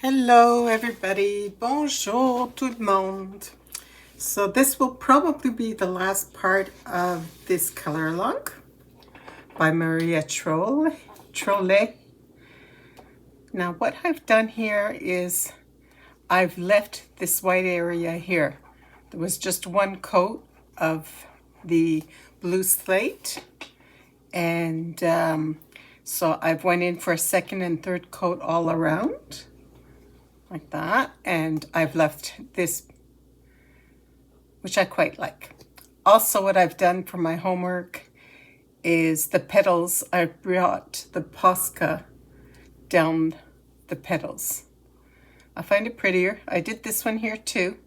Hello everybody, bonjour tout le monde. So this will probably be the last part of this color look by Maria Trolle. Now what I've done here is I've left this white area here. There was just one coat of the blue slate, and so I've went in for a second and third coat all around like that, and I've left this, which I quite like. Also, what I've done for my homework is the petals. I brought the Posca down the petals. I find it prettier. I did this one here too.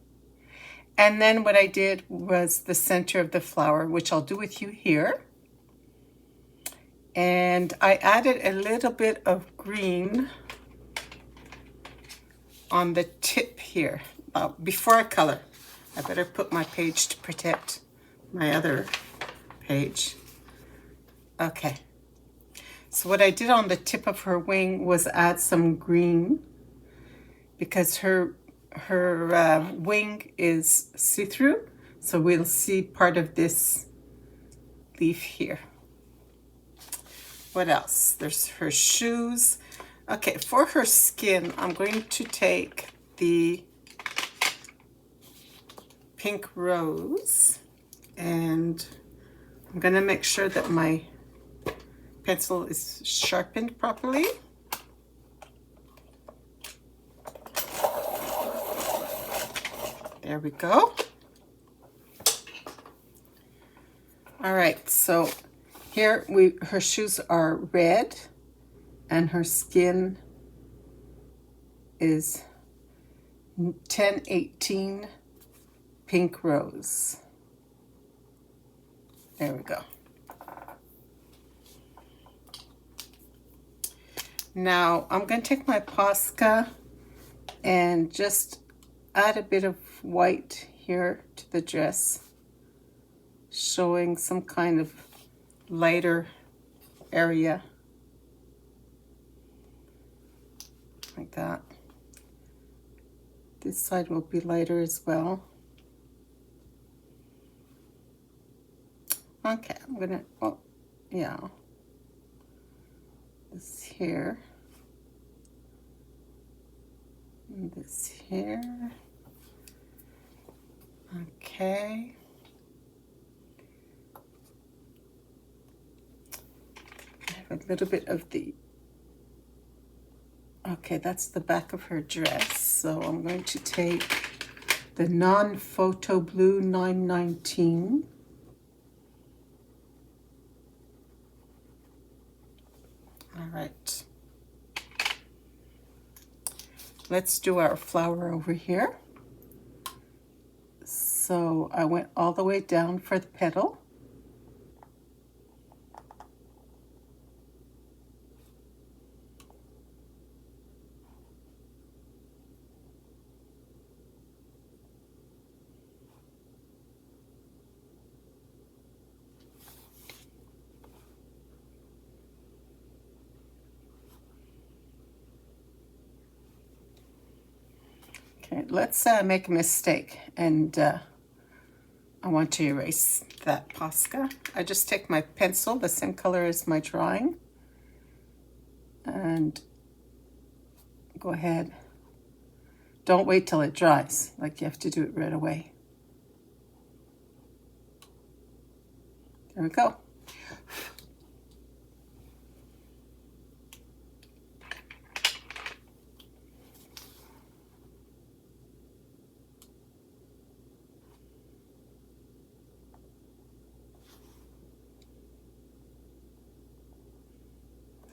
And then what I did was the center of the flower, which I'll do with you here. And I added a little bit of green on the tip here. Before I color, I better put my page to protect my other page. Okay, so what I did on the tip of her wing was add some green, because her wing is see-through, so we'll see part of this leaf here. What else? There's her shoes. Okay, for her skin, I'm going to take the pink rose, and I'm going to make sure that my pencil is sharpened properly. There we go. All right, so here her shoes are red, and her skin is 1018 pink rose. There we go. Now I'm going to take my Posca and just add a bit of white here to the dress, showing some kind of lighter area. Like that. This side will be lighter as well. Okay, I'm gonna, oh, yeah. This here. And this here. Okay. I have a little bit of the, okay, that's the back of her dress. So I'm going to take the non-photo blue 919. All right. Let's do our flower over here. So I went all the way down for the petal. Okay, let's make a mistake, and I want to erase that Posca. I just take my pencil, the same color as my drawing, and go ahead. Don't wait till it dries, like you have to do it right away. There we go.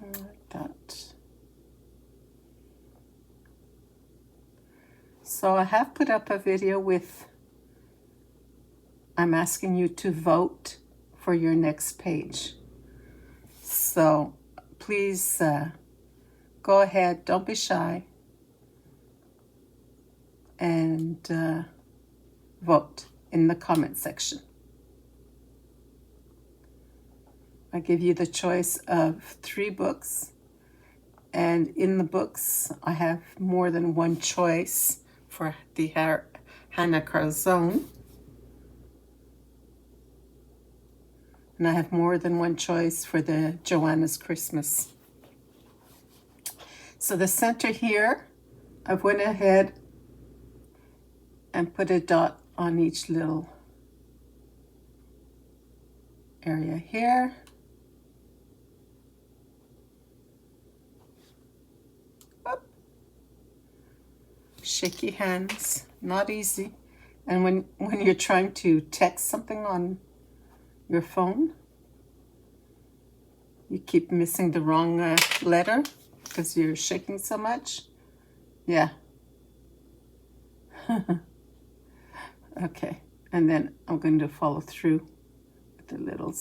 Like that. So I have put up a video with, I'm asking you to vote for your next page. So please go ahead, don't be shy, and vote in the comment section. I give you the choice of 3 books, And in the books, I have more than one choice for the Hannah Carzone. And I have more than one choice for the Joanna's Christmas. So the center here, I went ahead and put a dot on each little area here. Whoop. Shaky hands, not easy. And when you're trying to text something on your phone, you keep missing the wrong letter because you're shaking so much. Yeah. Okay, and then I'm going to follow through with the little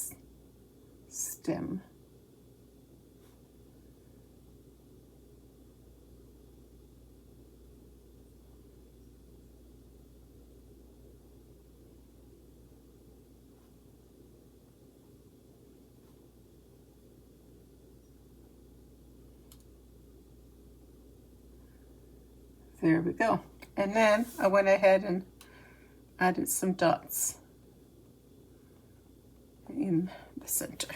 stem. There we go. And then I went ahead and added some dots in the center.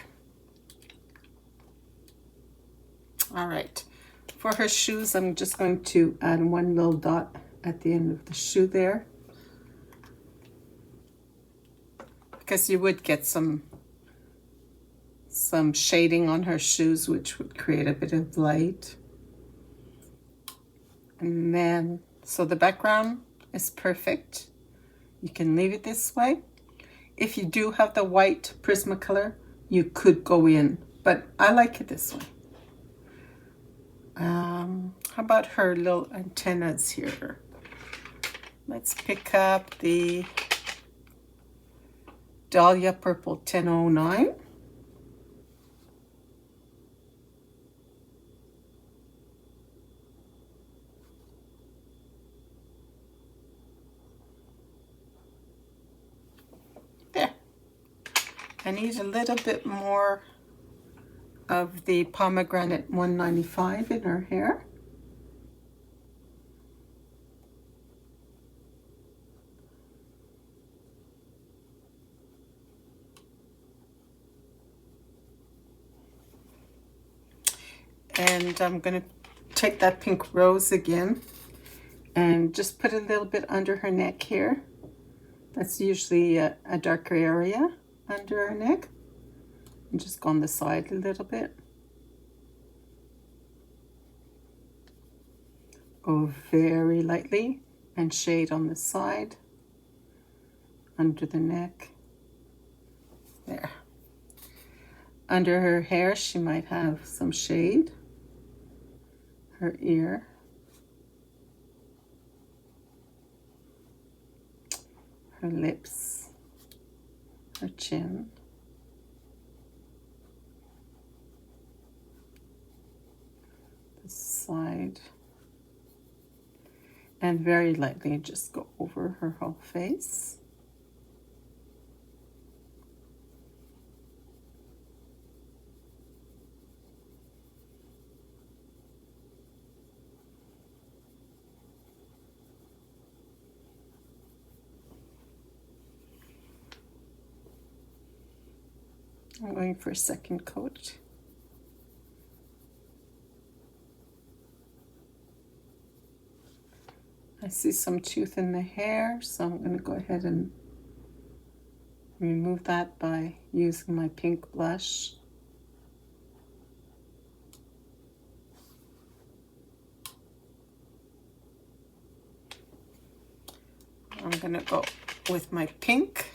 All right, for her shoes, I'm just going to add one little dot at the end of the shoe there, because you would get some shading on her shoes, which would create a bit of light. And then, so the background is perfect. You can leave it this way. If you do have the white Prismacolor, you could go in, but I like it this way. How about her little antennas here? Let's pick up the Dahlia Purple 1009. There. I need a little bit more of the pomegranate 195 in her hair. And I'm going to take that pink rose again and just put a little bit under her neck here. That's usually a darker area under her neck. And just go on the side a little bit. Go very lightly and shade on the side, under the neck. There. Under her hair, she might have some shade. Her ear. Her lips. Her chin. The side. And very lightly just go over her whole face. I'm going for a second coat. I see some tooth in the hair, so I'm going to go ahead and remove that by using my pink blush. I'm going to go with my pink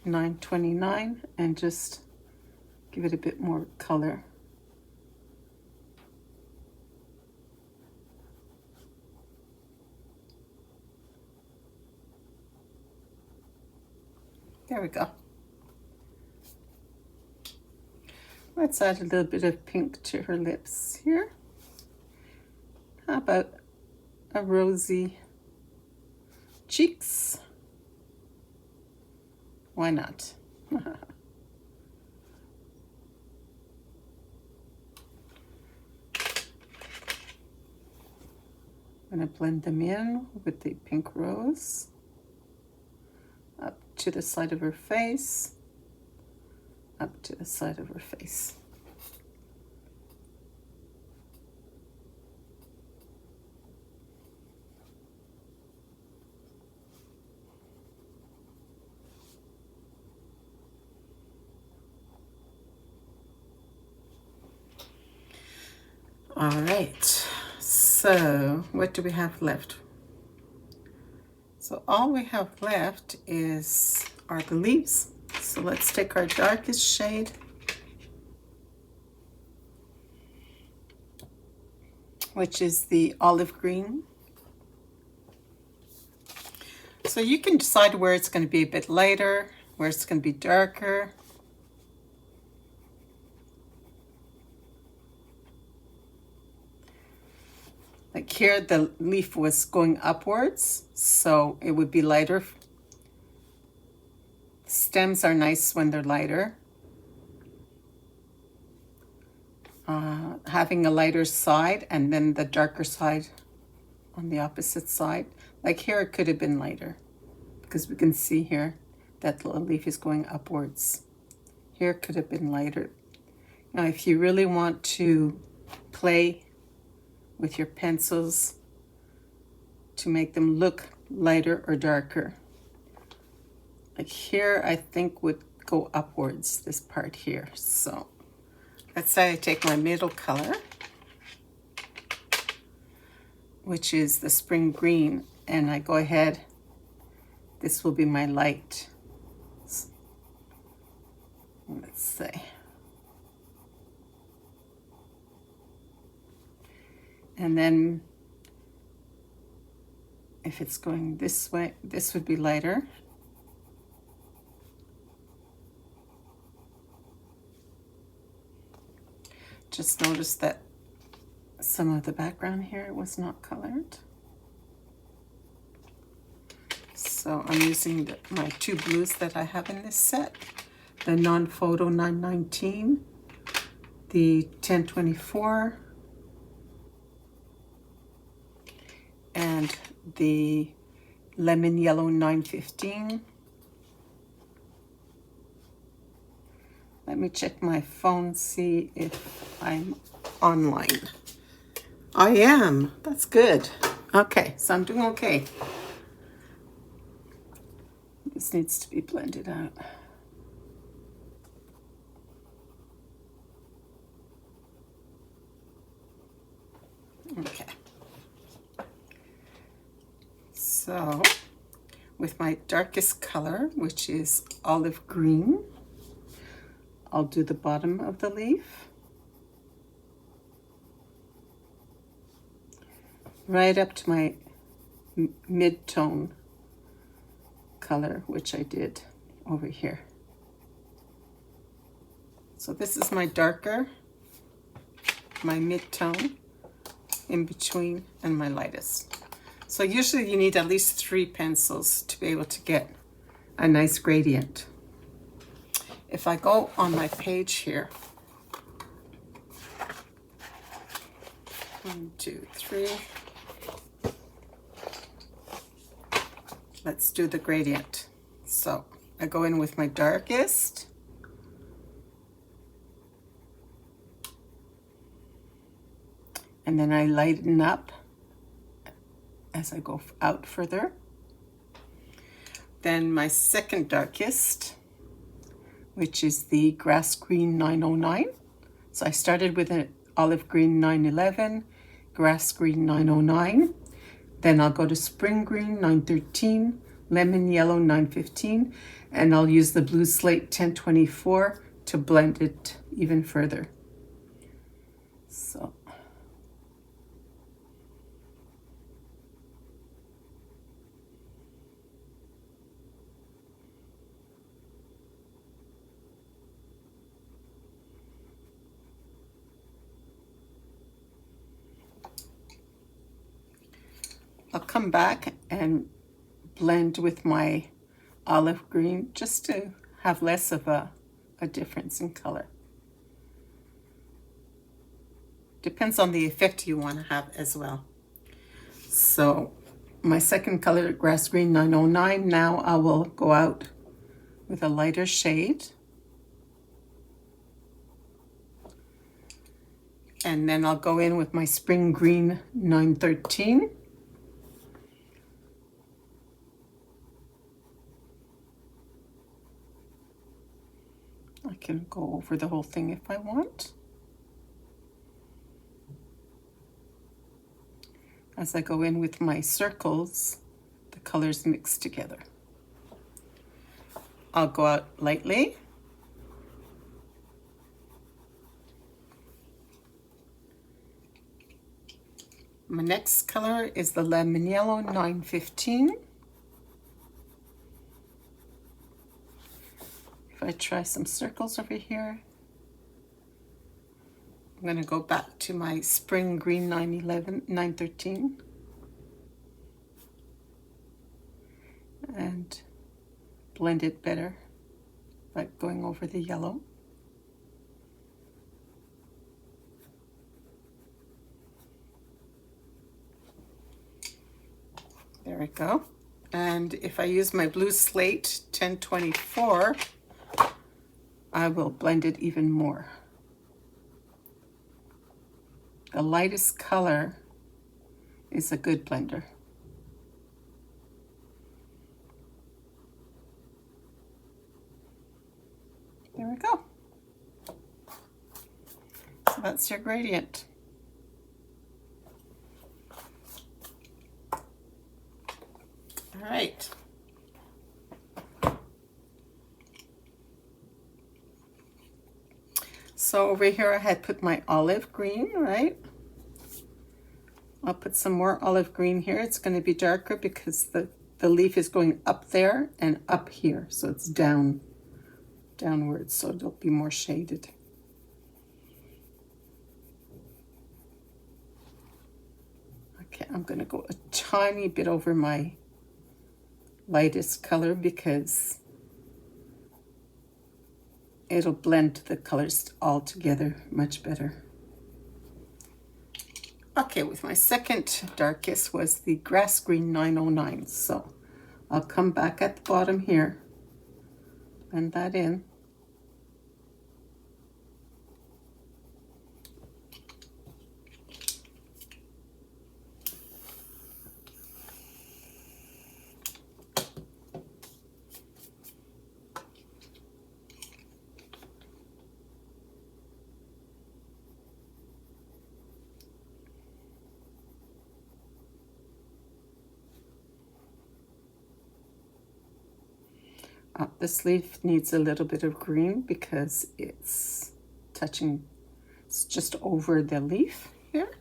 929 and just give it a bit more color. There we go. Let's add a little bit of pink to her lips here. How about a rosy cheeks? Why not? I'm going to blend them in with the pink rose up to the side of her face, up to the side of her face. All right, so what do we have left? So all we have left are the leaves. So let's take our darkest shade, which is the olive green. So you can decide where it's going to be a bit lighter, where it's going to be darker. Like here, the leaf was going upwards, so it would be lighter. Stems are nice when they're lighter. Having a lighter side and then the darker side on the opposite side. Like here, it could have been lighter because we can see here that the leaf is going upwards. Here it could have been lighter. Now, if you really want to play with your pencils to make them look lighter or darker, like here, I think would go upwards, this part here. So let's say I take my middle color, which is the spring green, and I go ahead, this will be my light. Let's say. And then if it's going this way, this would be lighter. Just notice that some of the background here was not colored. So I'm using my two blues that I have in this set, the Non-Photo 919, the 1024, and the Lemon Yellow 915. Let me check my phone, see if I'm online. I am. That's good. Okay, so I'm doing okay. This needs to be blended out. Okay. So, with my darkest color, which is olive green, I'll do the bottom of the leaf. Right up to my mid-tone color, which I did over here. So this is my darker, my mid-tone, in between, and my lightest. So usually you need at least 3 pencils to be able to get a nice gradient. If I go on my page here, 1, 2, 3. Let's do the gradient. So I go in with my darkest. And then I lighten up as I go out further. Then my second darkest, which is the grass green 909. So I started with an olive green 911, grass green 909. Then I'll go to spring green 913, lemon yellow 915, and I'll use the blue slate 1024 to blend it even further. So. I'll come back and blend with my olive green just to have less of a difference in color. Depends on the effect you want to have as well. So my second color, Grass Green 909, now I will go out with a lighter shade. And then I'll go in with my Spring Green 913. I can go over the whole thing if I want. As I go in with my circles, the colors mix together. I'll go out lightly. My next color is the Lemon Yellow 915. If I try some circles over here, I'm going to go back to my Spring Green 913 and blend it better by going over the yellow. There we go. And if I use my blue slate 1024, I will blend it even more. The lightest color is a good blender. There we go. So that's your gradient. All right. So over here I had put my olive green, right? I'll put some more olive green here. It's going to be darker because the leaf is going up there and up here. So it's downwards, so it'll be more shaded. Okay, I'm going to go a tiny bit over my lightest color because it'll blend the colors all together much better. Okay, with my second darkest was the Grass Green 909. So I'll come back at the bottom here, blend that in. This leaf needs a little bit of green because it's just over the leaf here.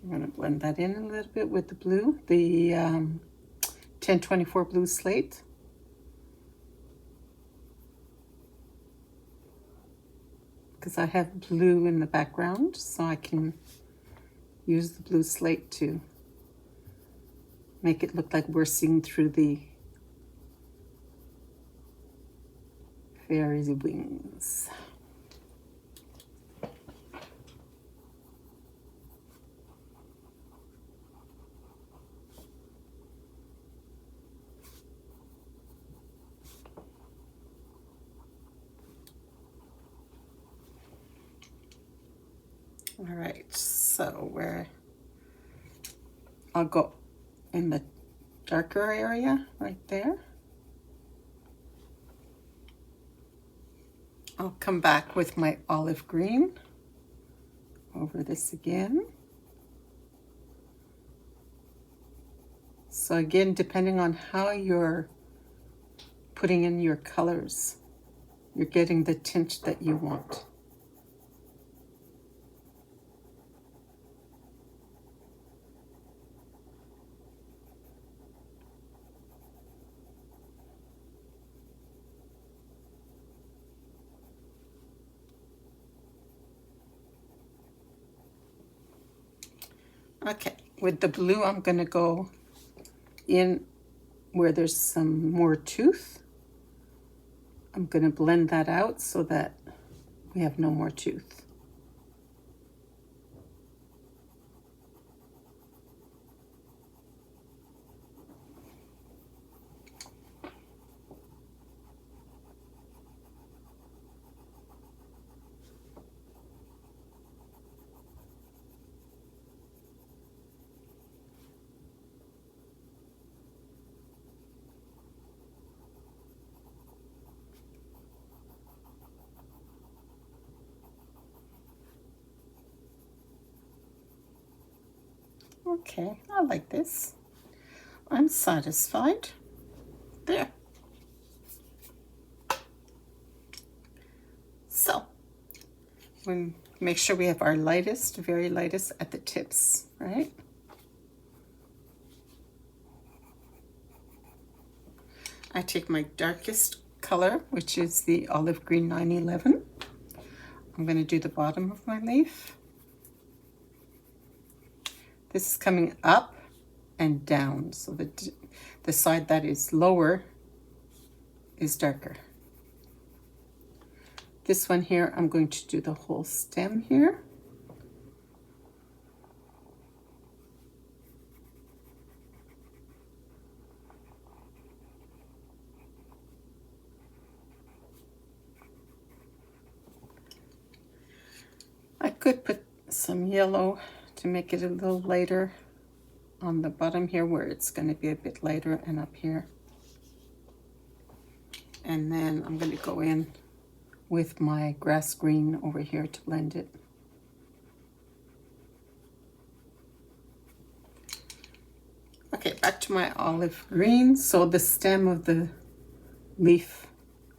I'm going to blend that in a little bit with the blue, the 1024 blue slate. Because I have blue in the background, so I can use the blue slate to make it look like we're seeing through the fairy's wings. All right, so I'll go in the darker area right there. I'll come back with my olive green over this again. So again, depending on how you're putting in your colors, you're getting the tint that you want. Okay, with the blue, I'm going to go in where there's some more tooth. I'm going to blend that out so that we have no more tooth. Okay, I like this. I'm satisfied. There. So, we make sure we have our lightest, very lightest at the tips, right? I take my darkest color, which is the olive green 911. I'm going to do the bottom of my leaf. This is coming up and down, so the side that is lower is darker. This one here, I'm going to do the whole stem here. I could put some yellow to make it a little lighter on the bottom here where it's going to be a bit lighter, and up here. And then I'm going to go in with my grass green over here to blend it. Okay, back to my olive green. So the stem of the leaf,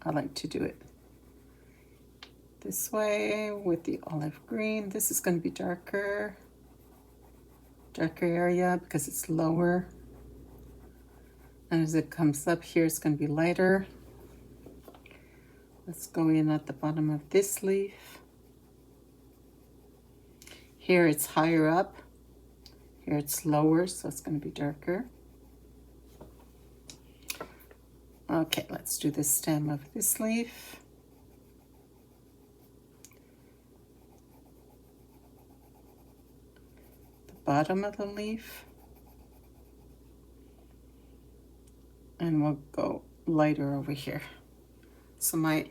I like to do it this way with the olive green. This is going to be darker area because it's lower. And as it comes up here, it's going to be lighter. Let's go in at the bottom of this leaf. Here it's higher up. Here it's lower, so it's going to be darker. Okay, let's do the stem of this leaf. The bottom of the leaf. And we'll go lighter over here. So my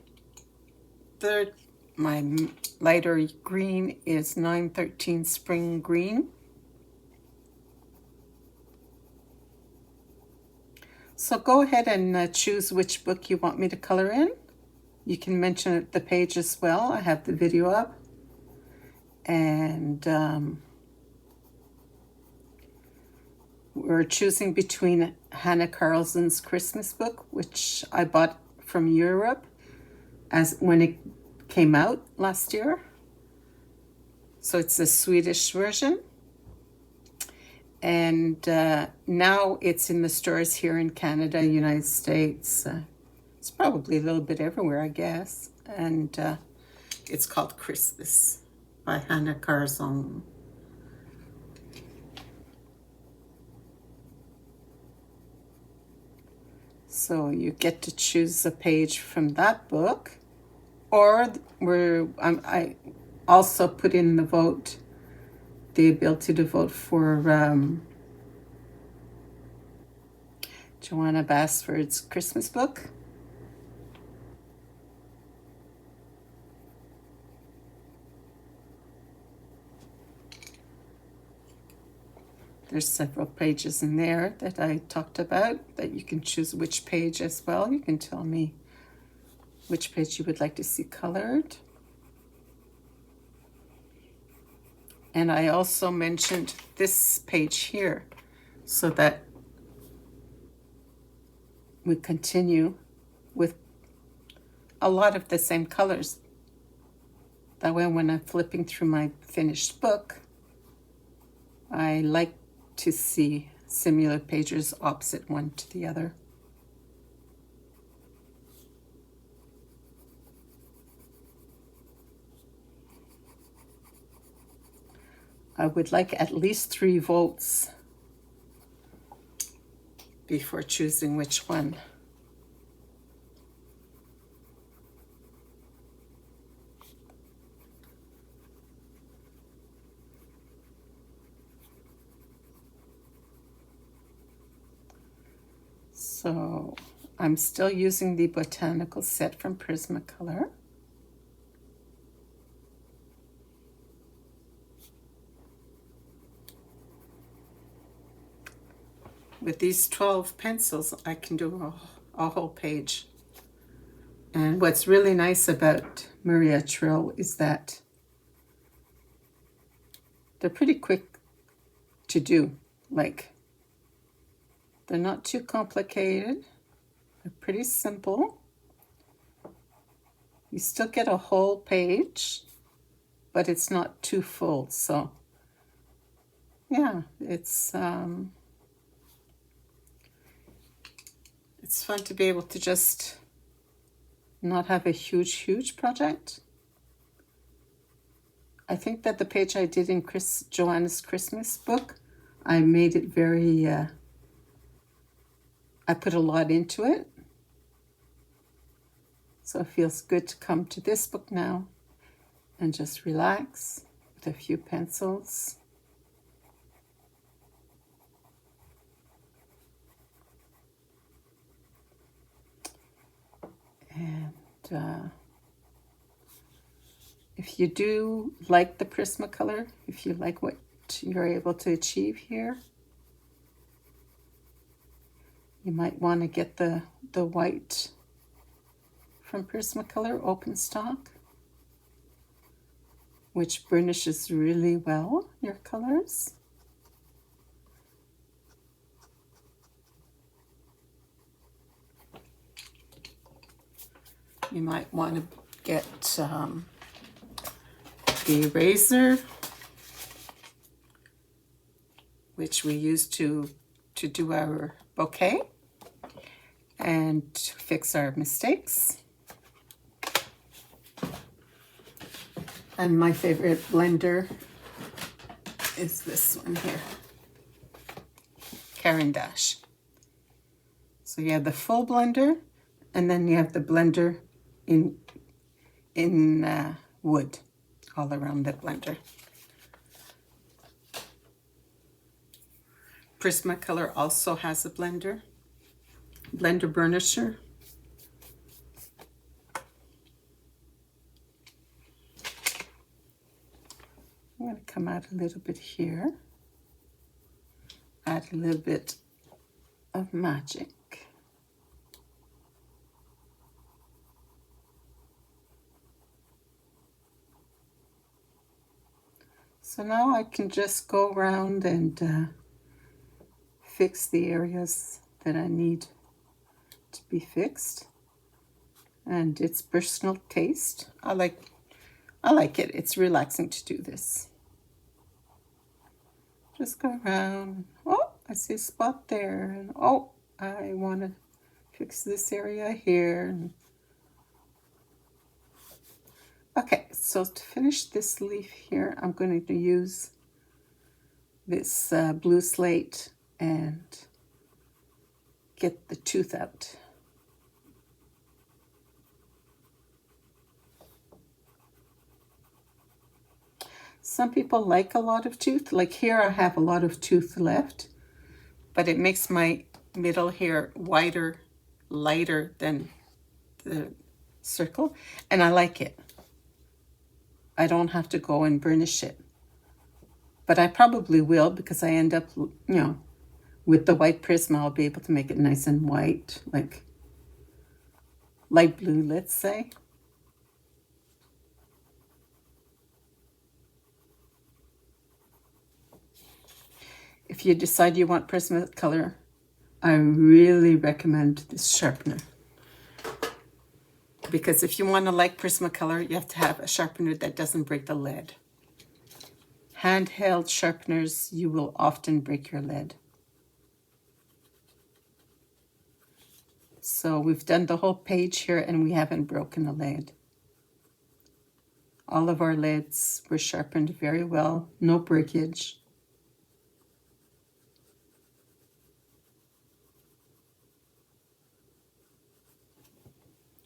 lighter green is 913 Spring Green. So go ahead and choose which book you want me to color in. You can mention it, the page as well. I have the video up. And we're choosing between Hannah Carlson's Christmas book, which I bought from Europe as when it came out last year. So it's the Swedish version. And now it's in the stores here in Canada, United States. It's probably a little bit everywhere, I guess. And it's called Christmas by Hannah Carlson. So you get to choose a page from that book, or I also put in the vote, the ability to vote for Joanna Basford's Christmas book. There's several pages in there that I talked about that you can choose which page as well. You can tell me which page you would like to see colored. And I also mentioned this page here so that we continue with a lot of the same colors. That way when I'm flipping through my finished book, I like to see similar pages opposite one to the other. I would like at least 3 votes before choosing which one. So I'm still using the Botanical set from Prismacolor. With these 12 pencils, I can do a whole page. And what's really nice about Maria Trolle is that they're pretty quick to do. Like, they're not too complicated. They're pretty simple. You still get a whole page, but it's not too full. So, yeah, it's fun to be able to just not have a huge project. I think that the page I did in Joanna's Christmas book, I made it very, I put a lot into it. So it feels good to come to this book now and just relax with a few pencils. And if you do like the Prismacolor, if you like what you're able to achieve here, you might want to get the white from Prismacolor Open Stock, which burnishes really well your colors. You might want to get the eraser, which we use to do our bouquet and fix our mistakes. And my favorite blender is this one here, Caran d'Ache. So you have the full blender, and then you have the blender in wood all around the blender. Prismacolor also has a blender burnisher. I'm going to come out a little bit here, add a little bit of magic. So now I can just go around and fix the areas that I need to be fixed. And it's personal taste. I like it. It's relaxing to do this. Just go around. Oh, I see a spot there. And oh, I want to fix this area here. Okay, so to finish this leaf here, I'm going to use this blue slate and get the tooth out. Some people like a lot of tooth. Like here I have a lot of tooth left, but it makes my middle here wider, lighter than the circle, and I like it. I don't have to go and burnish it. But I probably will, because I end up, with the white Prisma, I'll be able to make it nice and white, like light blue, let's say. If you decide you want Prismacolor, I really recommend this sharpener. Because if you want to like Prismacolor, you have to have a sharpener that doesn't break the lead. Handheld sharpeners, you will often break your lead. So we've done the whole page here and we haven't broken a lead. All of our leads were sharpened very well, no breakage.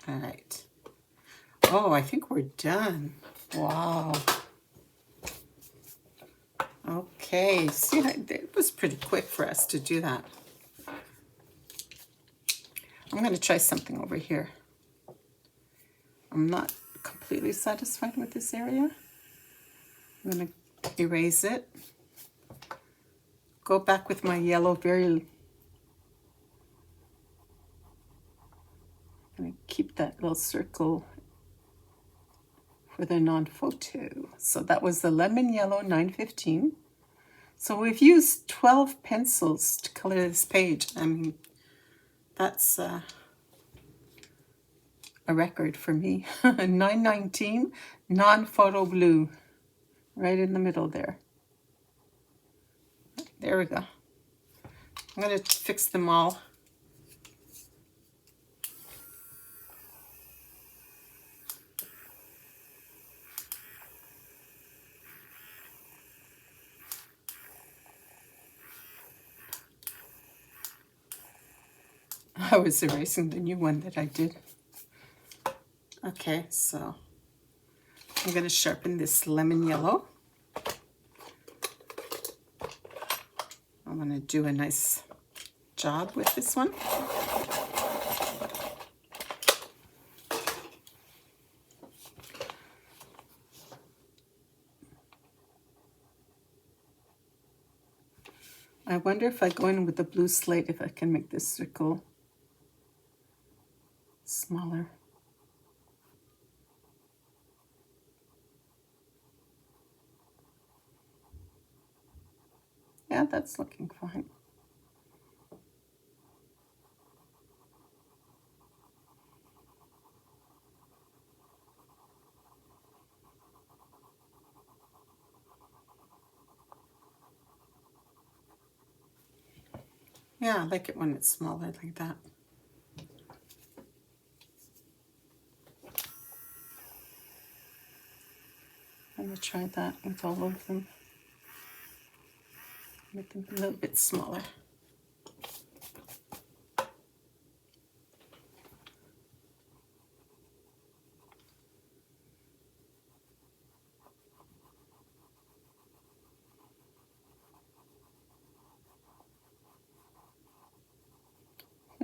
All right. Oh, I think we're done. Wow. Okay, see, it was pretty quick for us to do that. I'm going to try something over here. I'm not completely satisfied with this area. I'm going to erase it. Go back with my yellow very... I'm going to keep that little circle for the non-photo. So that was the lemon yellow 915. So we've used 12 pencils to color this page. I mean, that's a record for me. 919 non-photo blue, right in the middle there. There we go. I'm going to fix them all. I was erasing the new one that I did. Okay, so I'm going to sharpen this lemon yellow. I'm going to do a nice job with this one. I wonder if I go in with the blue slate, if I can make this circle smaller. Yeah, that's looking fine. Yeah, I like it when it's smaller like that. I'm going to try that with all of them. Make them a little bit smaller.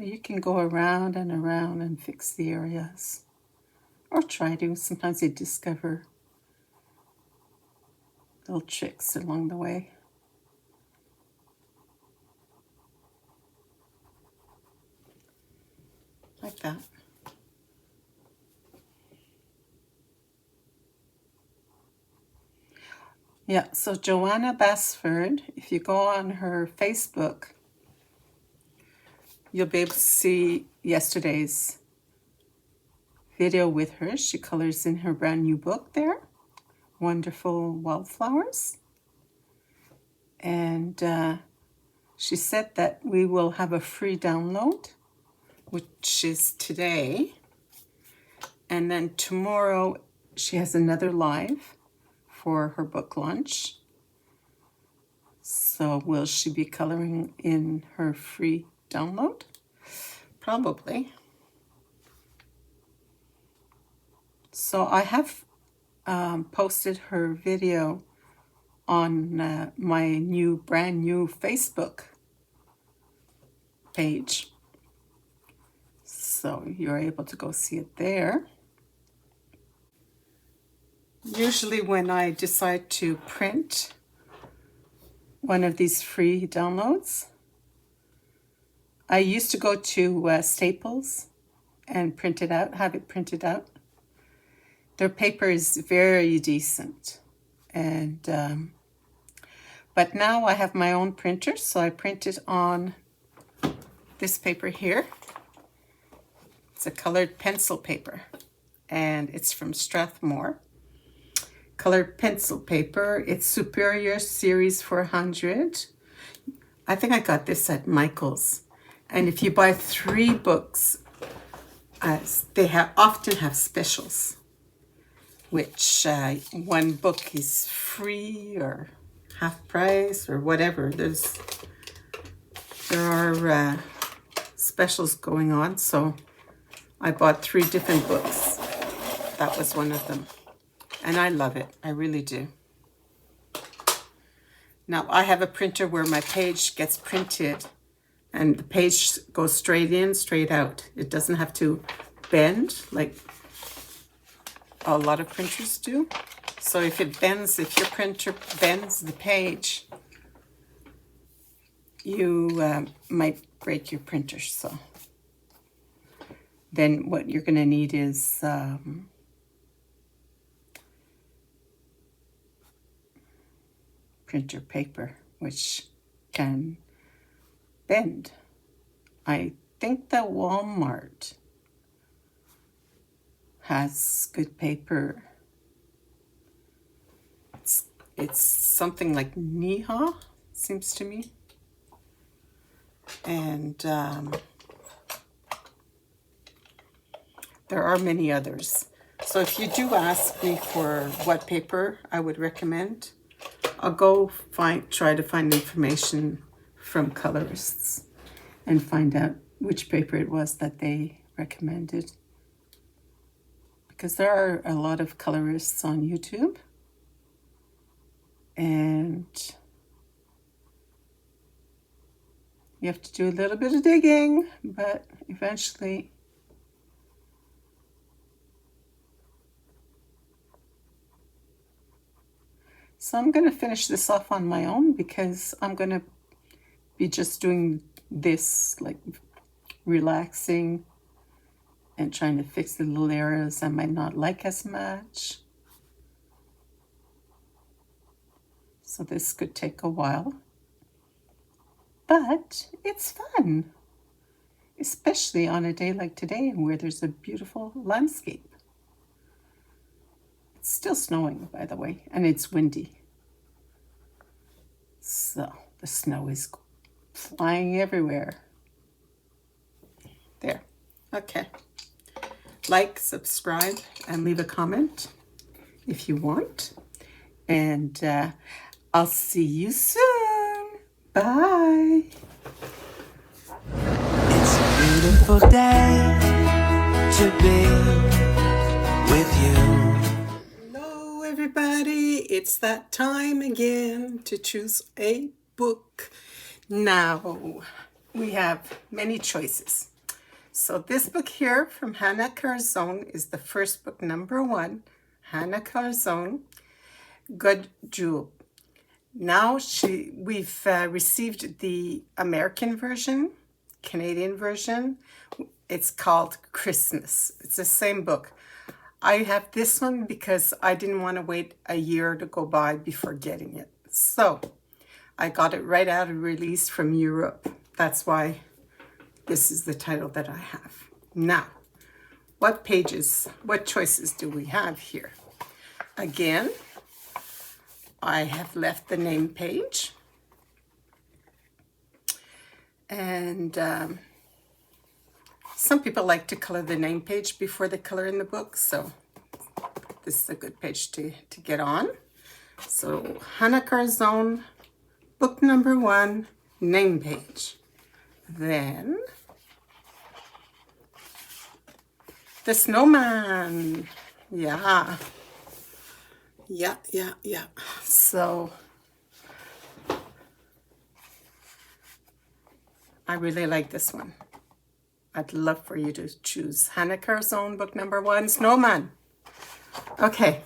You can go around and fix the areas, or try to. Sometimes you discover little tricks along the way. Like that. Yeah, so Joanna Basford, if you go on her Facebook, you'll be able to see yesterday's video with her. She colors in her brand new book there, Wonderful Wildflowers. And she said that we will have a free download, which is today. And then tomorrow she has another live for her book launch. So will she be coloring in her free download? Probably. So I have posted her video on my brand new Facebook page. So you're able to go see it there. Usually when I decide to print one of these free downloads, I used to go to Staples and print it out, have it printed out. Their paper is very decent. And but now I have my own printer, so I print it on this paper here. It's a colored pencil paper, and it's from Strathmore. Colored pencil paper. It's Superior Series 400. I think I got this at Michael's. And if you buy 3 books, they often have specials, which one book is free or half price or whatever. There are specials going on, so I bought 3 different books. That was one of them. And I love it. I really do. Now, I have a printer where my page gets printed And the page goes straight in, straight out. It doesn't have to bend like a lot of printers do. So if it bends, if your printer bends the page, you might break your printer. So then what you're going to need is printer paper, which can bend. I think that Walmart has good paper. It's something like Niha, seems to me. And there are many others. So if you do ask me for what paper I would recommend, I'll go try to find information from colorists and find out which paper it was that they recommended. Because there are a lot of colorists on YouTube. And you have to do a little bit of digging, but eventually so I'm going to finish this off on my own because I'm going to be just doing this, like relaxing and trying to fix the little areas I might not like as much. So this could take a while, but it's fun, especially on a day like today where there's a beautiful landscape. It's still snowing, by the way, and it's windy. So the snow is flying everywhere. There. Okay. Like, subscribe, and leave a comment if you want. And I'll see you soon. Bye. It's a beautiful day to be with you. Hello, everybody. It's that time again to choose a book. Now, we have many choices. So this book here from Hannah Carzone is the first book, number 1. Hannah Carzone, Good Jewel. Now we've received the American version, Canadian version. It's called Christmas. It's the same book. I have this one because I didn't want to wait a year to go by before getting it. So I got it right out of release from Europe. That's why this is the title that I have. Now, what choices do we have here? Again, I have left the name page. And some people like to color the name page before they color in the book. So this is a good page to get on. So Hannah Carzone, book number 1, name page. Then the snowman. Yeah. So I really like this one. I'd love for you to choose Hannah Carzone, book number 1, Snowman. Okay.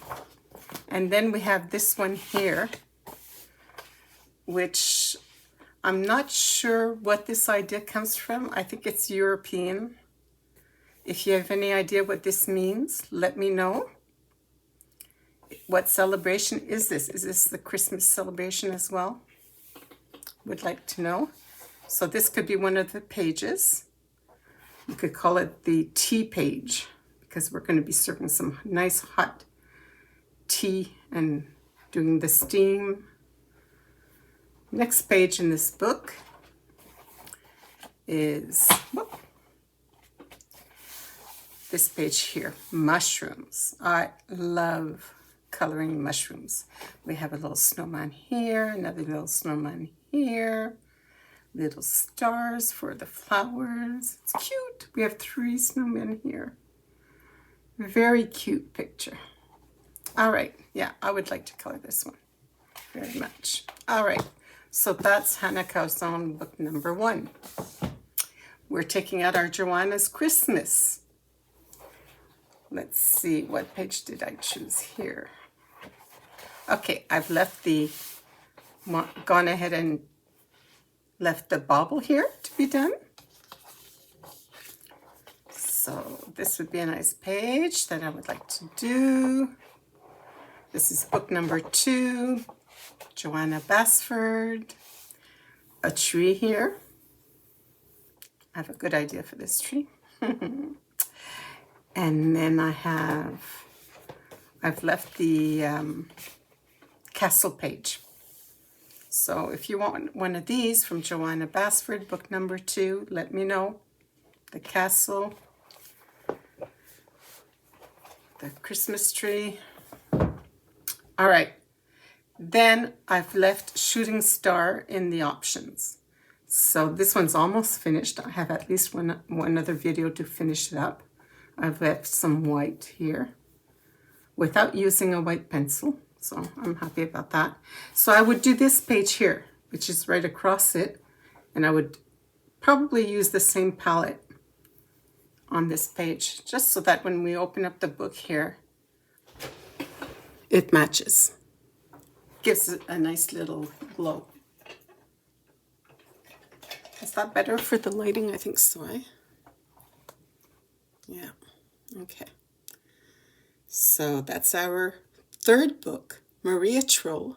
And then we have this one here, which I'm not sure what this idea comes from. I think it's European. If you have any idea what this means, let me know. What celebration is this? Is this the Christmas celebration as well? Would like to know. So this could be one of the pages. You could call it the tea page because we're going to be serving some nice hot tea and doing the steam. Next page in this book is this page here, mushrooms. I love coloring mushrooms. We have a little snowman here, another little snowman here, little stars for the flowers. It's cute. We have 3 snowmen here. Very cute picture. All right. Yeah, I would like to color this one very much. All right. So that's Hannah Calzone, book number 1. We're taking out our Joanna's Christmas. Let's see, what page did I choose here? Okay, I've gone ahead and left the bauble here to be done. So this would be a nice page that I would like to do. This is book number 2, Joanna Basford. A tree here. I have a good idea for this tree. And then I've left the castle page. So if you want one of these from Joanna Basford, book number 2, let me know. The castle, the Christmas tree. All right. Then I've left shooting star in the options. So this one's almost finished. I have at least one other video to finish it up. I've left some white here without using a white pencil. So I'm happy about that. So I would do this page here, which is right across it. And I would probably use the same palette on this page, just so that when we open up the book here, it matches. Gives it a nice little glow. Is that better for the lighting? I think so, eh? Yeah, okay. So that's our 3rd book, Maria Trolle,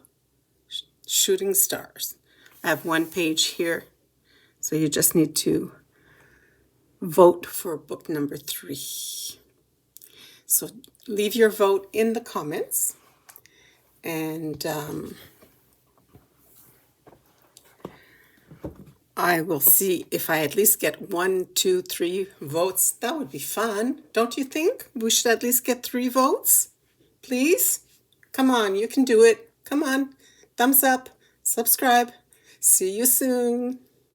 Shooting Stars. I have one page here, so you just need to vote for book number 3. So leave your vote in the comments, and I will see if I at least get 1, 2, 3 votes. That would be fun. Don't you think? We should at least get 3 votes. Please? Come on, you can do it. Come on. Thumbs up. Subscribe. See you soon.